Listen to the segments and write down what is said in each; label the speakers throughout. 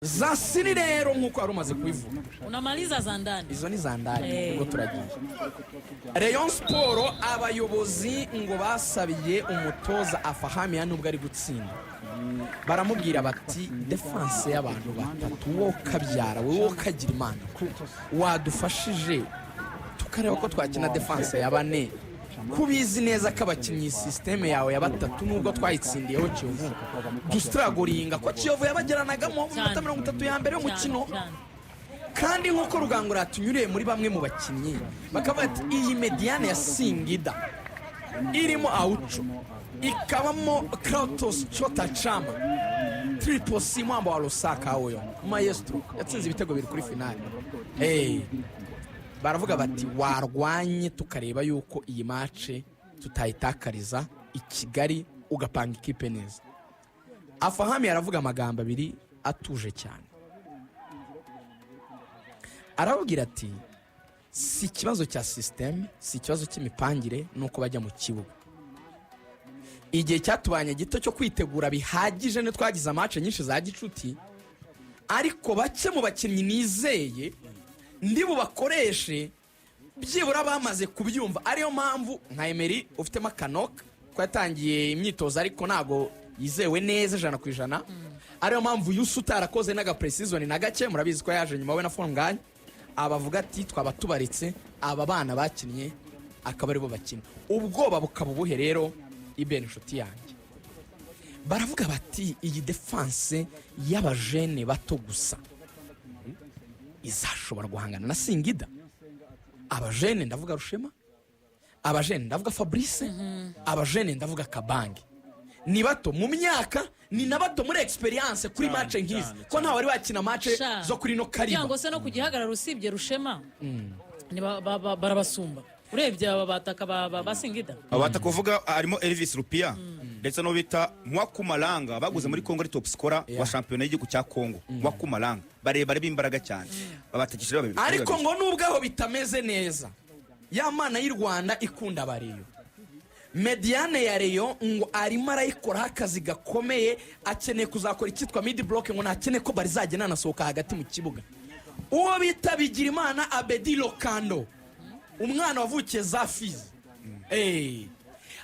Speaker 1: za siri rero nkuko ari umaze kubivuga
Speaker 2: unamaliza za ndani
Speaker 1: izo ni za ndani ubwo turagiye Rayon Sport abayobozi ngo basabiye umutoza Afahamiya nubwo ari gutsinda baramubwira bati defense y'abantu batatu wo kabyara wo kagira imana wadufashije tukareba ko twakina defense ya bane kubizi neza ko abakinnyi systeme yawe ya batatu nubwo twayitsindiyeho Kiyovu dustragoringa ko Kiyovu yabageranagamo mu 30 ya mbere y'umukino kandi nkuko Rugangura tunyuriye muri bamwe mu bakinnyi bakavuga ati iyi mediane ya Singida irimo Aucho ikabamo Kratos Chota Chama Triple C mwamba wa Lusaka oyo maestro yatsinze ibitego biri kuri finale baravuga bati warwanye tukareba yuko iyi match tutayitakariza i Kigali ugapanga ikipe neza. Afahami aravuga amagambo abiri atuje cyane aravugira ati si ikibazo cya system si ikibazo cy'imipangire nuko bajya mu kibuga igihe cyatubanye gito cyo kwitegura bihagije ne twagize match nyinshi za gicuti ariko bake mu bakinnyi nizeye ndi bubakoreshe byibura bamaze kubyumva ariyo mpamvu nka Emery ufite makanoka ko yatangiye imyitozo ariko nago yizewe neza 100% ariyo mpamvu Yusu utarakoze naga precision na gake murabizi ko yaje nyuma we na Fonganya abavuga ati twaba tubaritse aba bana bakinnye akabari bo bakina ubwoba bukabubuhe rero Iben inshuti yanjye baravuga bati iyi defense y'abajene bato gusa izashobora guhangana na Singida abajene ndavuga Rushema abajene ndavuga Fabrice abajene ndavuga Kabange ni bato mu myaka ni nabato muri experience kuri match nkizi ko nta wari wakina match zo kuri no kariba
Speaker 2: yango se no kugihagarara usibye Rushema ni barabasumba urebye aba bataka ba Singida
Speaker 3: abataka kuvuga harimo Elvis Rupia ndetse no bita Mwakumalanga baguze muri Congo ari top scorer wa championnat y'igihugu cya Congo Mwakumalanga barebare b'imbaraga cyane babatakishije babiri
Speaker 1: ariko ngo nubwo aho bitameze neza ya mana y'u Rwanda ikunda bariyo mediane ya Rayon ngo arimo arayikora akazi gakomeye akeneye kuzakora ikitwa mid block ngo nakene ko barizagena nasohoka hagati mu kibuga uwo bita Bigirimana Abedi Lokando umwana wavukiye za Fizi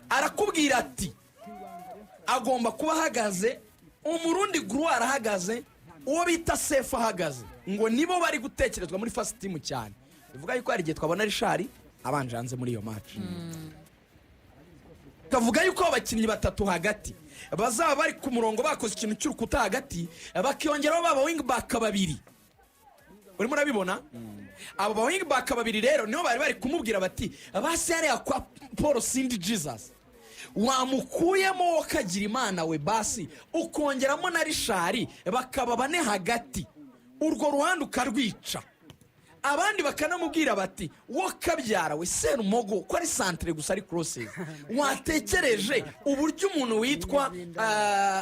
Speaker 1: arakubwira ati agomba kuba ahagaze umurundi Gruar ahagaze uwo bita Sefa ahagaze ngo nibo bari gutekerezwa muri first team cyane bivuga yuko ari gihe twabona Richard abanje hanze muri iyo match kavuga yuko abakinnyi batatu hagati bazaba bari ku murongo bakoze ikintu cy'urukuta hagati bakiyongeraho baba wing back babiri uri murabibona abo ba wing back babiri rero niho bari kumubwira bati basi yari kwa Paul Sindi Jesus wamukuyemo kagira imana we basi ukongeramo na Richard bakaba bane hagati urwo ruhande ukarwica abandi bakanamubwira bati wo kabyara we Serumogo ko ari centre gusa ari crosses watekereje uburyo umuntu witwa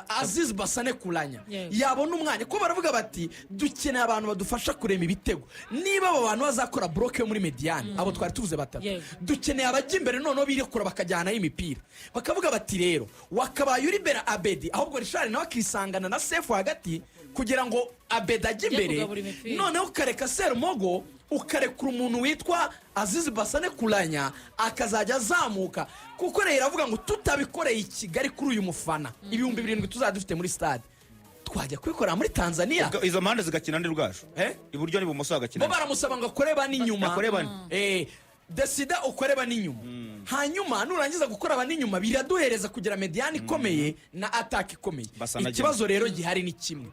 Speaker 1: Aziz Basane Kulanya yabona umwanya ko baravuga bati dukeneye abantu badufasha kurema ibitego niba abo bantu bazakora block yo muri mediane abo twari tuvuze batatu dukeneye abajya imbere noneho birekura bakajyana y'imipira bakavuga bati rero wakabaye uri bera Abedi ahubwo Richard nawe akisangana na Sefu hagati kugira ngo Abedi ajye imbere noneho ukareka Serumogo ukarekura umuntu witwa Aziz Basane Kulanya akazajya azamuka kuko rero avuga ngo tutabikoreye i Kigali kuri uyu mufana ibihumbi 7 tuzadufite muri stade twajya kwikora muri Tanzania
Speaker 3: izo mande zigakina ndi rwaje iburyo ni bumoso hagakina
Speaker 1: bo baramusaba ngo akoreba n'inyuma desida ukoreba n'inyuma hanyuma nurangiza gukora abaninyuma biraduhereza kugira mediane ikomeye na attack ikomeye ikibazo rero gihari ni kimwe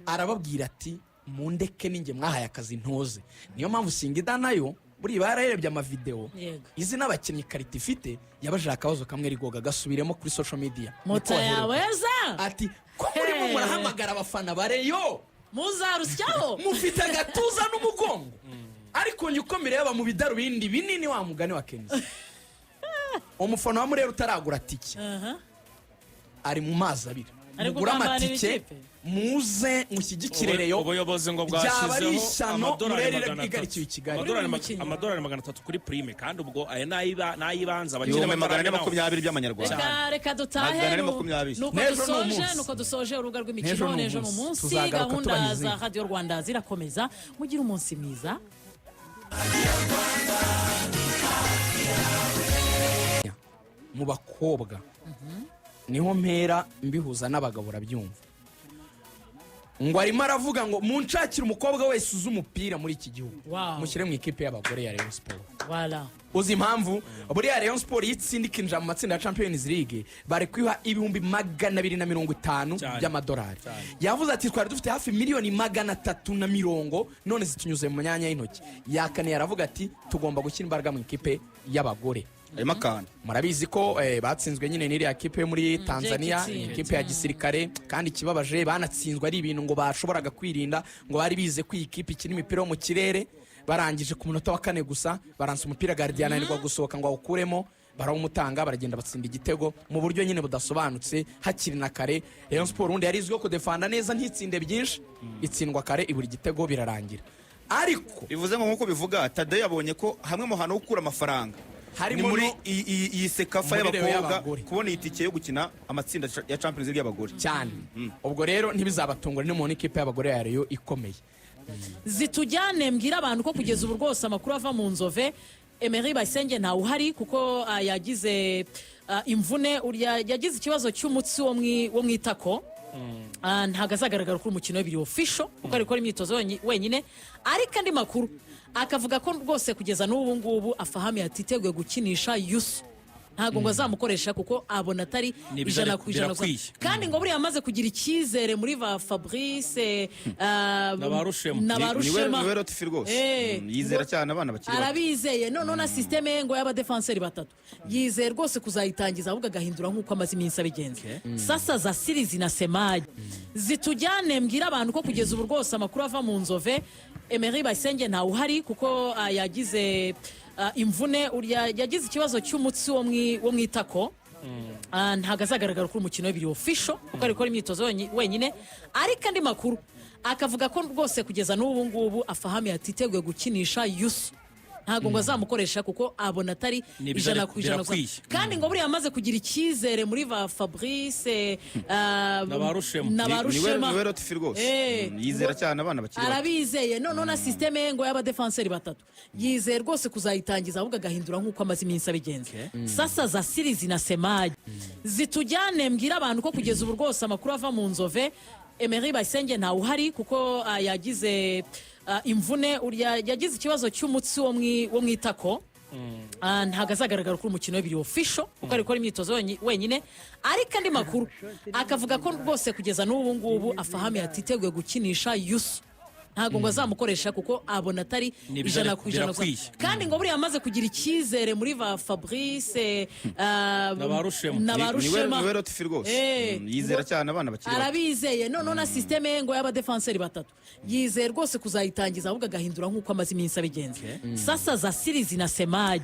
Speaker 1: arababwira ati mundeke ninge mwahaye akazi ntoze niyo mpamvu Singida nayo buri bararebye ama video izi n'abakinnyi karita ifite yabajaka akabazo kamwe rigoga gasubiremo kuri social media
Speaker 2: mota yaweza
Speaker 1: ati ko muri murahamagara abafana bareyo
Speaker 2: muzarusyaho
Speaker 1: mufite agatuza n'umugongo ariko nyukomere yaba mu bidaru bindi binini wa mugani wa Kenzi umufana wa murero utaragura tiki ari mu mazi abira
Speaker 2: Ari
Speaker 1: mugure
Speaker 2: kugambanira
Speaker 1: amatike
Speaker 2: ikipe.
Speaker 1: muze mushyigikire reyo
Speaker 4: ubuyobozi ngo
Speaker 1: byaba ari
Speaker 4: bwashyizeho
Speaker 1: ishyano
Speaker 4: amadolari
Speaker 1: murere
Speaker 4: 300.
Speaker 1: igarikiwe i Kigali
Speaker 4: Amadolari
Speaker 2: Buri mukinnyi.
Speaker 4: amadolari 300 kuri prime kandi ubwo aya n'ayibanza
Speaker 3: ibihumbi 420 by'amanyarwanda.
Speaker 2: reka dutahe
Speaker 3: 420.
Speaker 2: nuko
Speaker 1: N'ejo ni
Speaker 2: dusoje
Speaker 1: umunsi.
Speaker 2: nuko dusoje urubuga
Speaker 1: N'ejo
Speaker 2: rw'imikino
Speaker 1: ni
Speaker 2: n'ejo ni
Speaker 1: umunsi.
Speaker 2: umunsi
Speaker 1: Tuzagaruka
Speaker 2: gahunda
Speaker 1: tubaha
Speaker 2: za
Speaker 1: izindi.
Speaker 2: radiyo rwanda zirakomeza mugire umunsi mwiza
Speaker 1: mu bakobwa niho mpera mbihuza n'abagabo urabyumva ngo arimo aravuga ngo munshakire umukobwa wese uzi umupira muri iki gihugu
Speaker 2: Wow.
Speaker 1: mushyire mu ikipe y'abagore ya Rayon Sport.
Speaker 2: wala
Speaker 1: uzi impamvu buriya Rayon Sport yitsinda ikinjira mu matsinda ya Champions League bari kwiha ibihumbi 250
Speaker 4: Cyane.
Speaker 1: by'amadolari
Speaker 4: Cyane.
Speaker 1: yavuze ati twari dufite hafi miliyoni 350 none zitunyuze mu myanya y'intoki yakaniye aravuga ati tugomba gushyira imbaraga mu ikipe y'abagore
Speaker 3: harimo akantu
Speaker 1: murabizi ko batsinzwe nyine n'iriya kipe yo muri Tanzania
Speaker 2: Jake
Speaker 1: ikipe ya gisirikare kandi ikibabaje banatsinzwe ari ibintu ngo bashoboraga kwirinda ngo bari bize ko iyi kipe ikina imipira yo mu kirere barangije ku munota wa 4 gusa baransa umupira Guardian ananirwa gusohoka ngo awukuremo barawumutanga baragenda batsinda igitego mu buryo nyine budasobanutse hakiri na kare Rayon Sport undi yarizwiho kudefanda neza ntitsinde byinshi itsindwa kare iburi igitego birarangira ariko
Speaker 3: bivuze ngo nk'uko bivuga Tade yabonye ko hamwe mu hantu ho gukura amafaranga
Speaker 1: Harimo
Speaker 3: ni muri
Speaker 1: no-
Speaker 3: iyi sekafa
Speaker 1: muri Rayon
Speaker 3: y'abakobwa
Speaker 1: y'abagore.
Speaker 3: kubona itike yo gukina amatsinda ya Champions League y'abagore
Speaker 1: cyane ubwo rero ntibizabatungura ni mu ikipe y'abagore ya Rayon ikomeye
Speaker 2: zitujyane mbwira abantu ko kugeza ubu rwose amakuru ava mu nzove Emery Bayisenge ntawe uhari kuko yagize imvune yagize ikibazo cy'umutsi wo mu itako ntabwo azagaragara kuri umukino w'ibiri official kuko ari gukora imyitozo wenyine ariko andi makuru akavuga ko rwose kugeza n'ubu ngubu afahami atiteguye gukinisha Yusu ntabwo ngo azamukoresha kuko abona atari
Speaker 4: Ni
Speaker 2: ijana ku ijana gusa.
Speaker 4: birakwiye.
Speaker 2: kandi ngo buriya amaze kugira icyizere muri ba Fabrice
Speaker 4: N'abarushema.
Speaker 3: niwe rotifi rwose yizera cyane abana bakiri bato
Speaker 2: arabizeye noneho na sisiteme ye ngo y'abadefanseri batatu yizeye rwose kuzayitangiza ahubwo agahindura nk'uko amaze iminsi abigenza sasa za sirizi na semayi zitujyane mbwira abantu ko kugeza ubu rwose amakuru ava mu nzove Emery Bayisenge ntawe uhari kuko yagize imvune yagize ikibazo cy'umutsi wo mu itako ntabwo azagaragara kuri umukino w'ibiri official kuko ari gukora imyitozo wenyine ariko andi makuru akavuga ko rwose kugeza n'ubu ngubu afahami atiteguye gukinisha Yusu ntabwo ngo azamukoresha kuko abona atari
Speaker 4: Ni
Speaker 2: ijana ku ijana gusa.
Speaker 4: birakwiye.
Speaker 2: kandi ngo buriya amaze kugira icyizere muri ba Fabrice
Speaker 4: N'abarushema.
Speaker 3: niwe rotifi rwose yizera cyane abana bakiri bato
Speaker 2: arabizeye noneho na sisiteme ye ngo y'abadefanseri batatu yizeye rwose kuzayitangiza ahubwo agahindura nk'uko amaze iminsi abigenza sasa za sirizi na semayi zitujyane mbwira abantu ko kugeza ubu rwose amakuru ava mu nzove Emery Bayisenge ntawe uhari kuko yagize imvune yagize ikibazo cy'umutsi wo mu itako ntabwo azagaragara kuri umukino w'ibiri official kuko ari gukora imyitozo wenyine ariko andi makuru akavuga ko rwose kugeza n'ubu ngubu afahami atiteguye gukinisha Yusu ntabwo ngo azamukoresha kuko abona atari ijana ku ijana gusa.
Speaker 4: birakwiye.
Speaker 2: kandi ngo buriya amaze kugira icyizere muri ba Fabrice
Speaker 4: N'abarushema.
Speaker 3: niwe rotifi rwose yizera cyane abana bakiri bato
Speaker 2: arabizeye noneho na sisiteme ye ngo y'abadefanseri batatu yizeye rwose kuzayitangiza ahubwo agahindura nk'uko amaze iminsi abigenza sasa za sirizi na semayi